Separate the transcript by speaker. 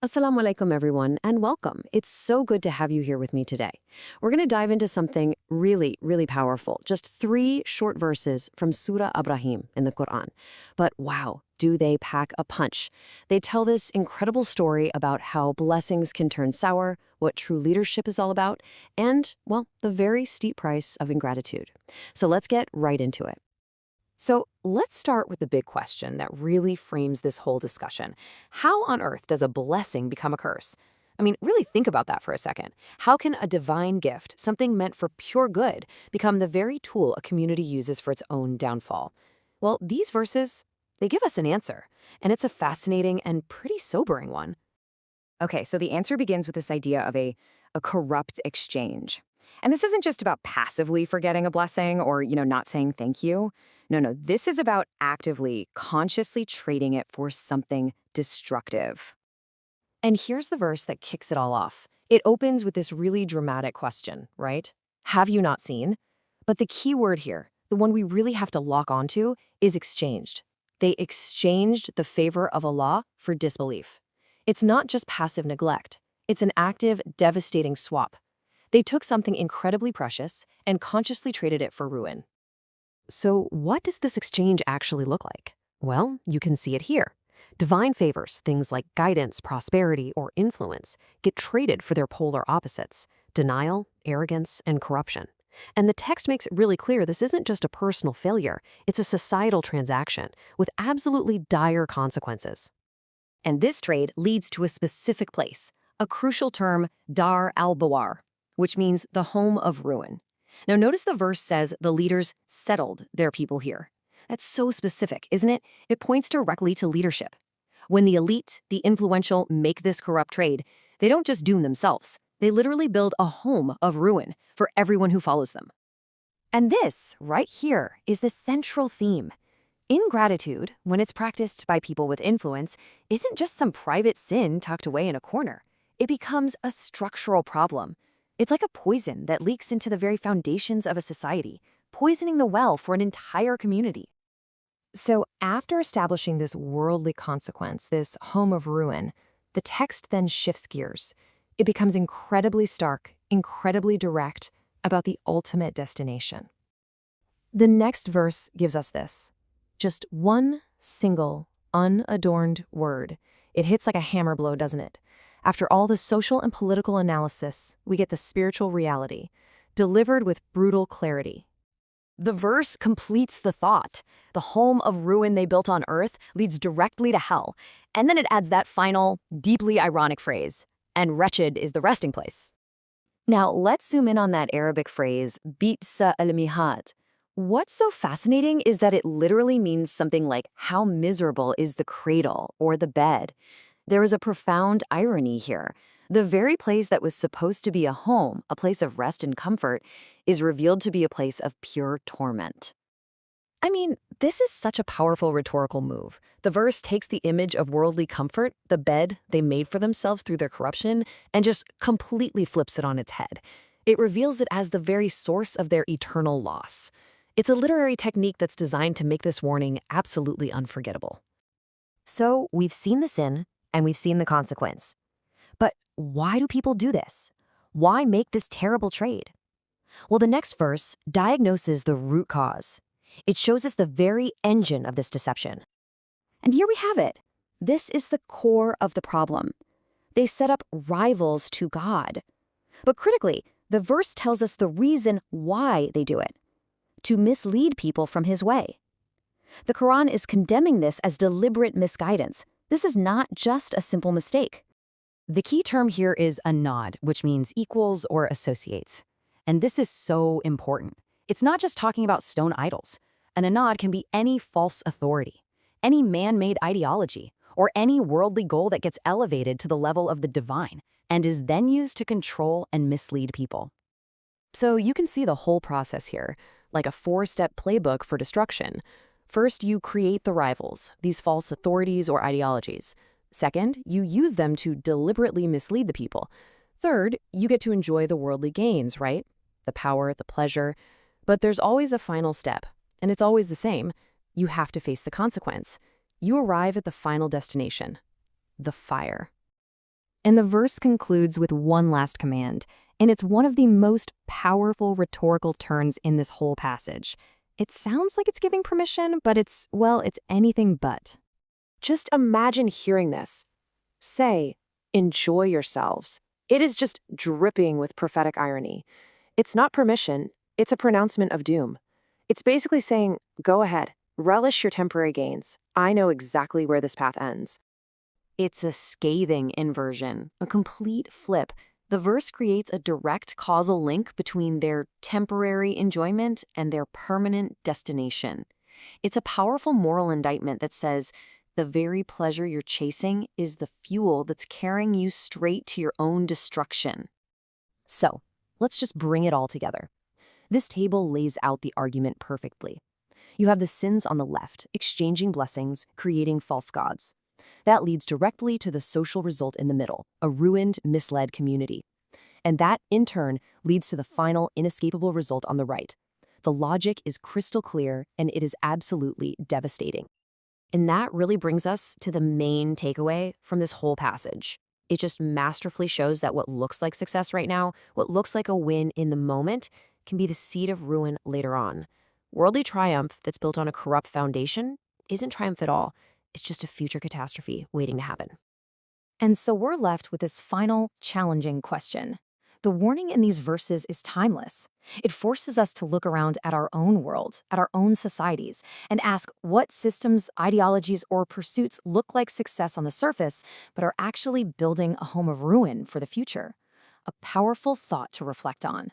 Speaker 1: Assalamu alaikum, everyone, and welcome. It's so good to have you here with me today. We're going to dive into something really, really powerful. Just 3 short verses from Surah Ibrāhīm in the Quran. But wow, do they pack a punch. They tell this incredible story about how blessings can turn sour, what true leadership is all about, and, well, the very steep price of ingratitude. So let's get right into it. So let's start with the big question that really frames this whole discussion. How on earth does a blessing become a curse? I mean, really think about that for a second. How can a divine gift, something meant for pure good, become the very tool a community uses for its own downfall? Well, these verses, they give us an answer, and it's a fascinating and pretty sobering one.
Speaker 2: Okay, so the answer begins with this idea of a corrupt exchange. And this isn't just about passively forgetting a blessing or, not saying thank you. No, this is about actively, consciously trading it for something destructive.
Speaker 1: And here's the verse that kicks it all off. It opens with this really dramatic question, right? Have you not seen? But the key word here, the one we really have to lock onto, is exchanged. They exchanged the favor of Allah for disbelief. It's not just passive neglect. It's an active, devastating swap. They took something incredibly precious and consciously traded it for ruin. So what does this exchange actually look like? Well, you can see it here. Divine favors, things like guidance, prosperity, or influence, get traded for their polar opposites: denial, arrogance, and corruption. And the text makes it really clear this isn't just a personal failure, it's a societal transaction with absolutely dire consequences.
Speaker 2: And this trade leads to a specific place, a crucial term, Dar al-Bawar, which means the home of ruin. Now notice the verse says the leaders settled their people here. That's so specific, isn't it? It points directly to leadership. When the elite, the influential, make this corrupt trade, they don't just doom themselves. They literally build a home of ruin for everyone who follows them. And this, right here, is the central theme. Ingratitude, when it's practiced by people with influence, isn't just some private sin tucked away in a corner. It becomes a structural problem. It's like a poison that leaks into the very foundations of a society, poisoning the well for an entire community. So after establishing this worldly consequence, this home of ruin, the text then shifts gears. It becomes incredibly stark, incredibly direct about the ultimate destination. The next verse gives us this. Just one single, unadorned word. It hits like a hammer blow, doesn't it? After all the social and political analysis, we get the spiritual reality, delivered with brutal clarity. The verse completes the thought. The home of ruin they built on earth leads directly to hell. And then it adds that final, deeply ironic phrase, and wretched is the resting place. Now, let's zoom in on that Arabic phrase, bi'sa al-mihad. What's so fascinating is that it literally means something like, how miserable is the cradle or the bed? There is a profound irony here. The very place that was supposed to be a home, a place of rest and comfort, is revealed to be a place of pure torment. I mean, this is such a powerful rhetorical move. The verse takes the image of worldly comfort, the bed they made for themselves through their corruption, and just completely flips it on its head. It reveals it as the very source of their eternal loss. It's a literary technique that's designed to make this warning absolutely unforgettable. So, we've seen the sin, and we've seen the consequence. But why do people do this? Why make this terrible trade? Well, the next verse diagnoses the root cause. It shows us the very engine of this deception. And here we have it. This is the core of the problem. They set up rivals to God. But critically, the verse tells us the reason why they do it: to mislead people from His way. The Quran is condemning this as deliberate misguidance. This is not just a simple mistake. The key term here is anad, which means equals or associates. And this is so important. It's not just talking about stone idols. An anad can be any false authority, any man-made ideology, or any worldly goal that gets elevated to the level of the divine and is then used to control and mislead people. So you can see the whole process here, like a 4-step playbook for destruction. First, you create the rivals, these false authorities or ideologies. Second, you use them to deliberately mislead the people. Third, you get to enjoy the worldly gains, right? The power, the pleasure. But there's always a final step, and it's always the same. You have to face the consequence. You arrive at the final destination, the fire. And the verse concludes with one last command, and it's one of the most powerful rhetorical turns in this whole passage. It sounds like it's giving permission, but it's anything but.
Speaker 1: Just imagine hearing this. Say, enjoy yourselves. It is just dripping with prophetic irony. It's not permission, it's a pronouncement of doom. It's basically saying, go ahead, relish your temporary gains. I know exactly where this path ends. It's a scathing inversion, a complete flip. The verse creates a direct causal link between their temporary enjoyment and their permanent destination. It's a powerful moral indictment that says, the very pleasure you're chasing is the fuel that's carrying you straight to your own destruction.
Speaker 2: So, let's just bring it all together. This table lays out the argument perfectly. You have the sins on the left, exchanging blessings, creating false gods. That leads directly to the social result in the middle, a ruined, misled community. And that, in turn, leads to the final, inescapable result on the right. The logic is crystal clear, and it is absolutely devastating.
Speaker 1: And that really brings us to the main takeaway from this whole passage. It just masterfully shows that what looks like success right now, what looks like a win in the moment, can be the seed of ruin later on. Worldly triumph that's built on a corrupt foundation isn't triumph at all. It's just a future catastrophe waiting to happen.
Speaker 2: And so we're left with this final, challenging question. The warning in these verses is timeless. It forces us to look around at our own world, at our own societies, and ask what systems, ideologies, or pursuits look like success on the surface, but are actually building a home of ruin for the future. A powerful thought to reflect on.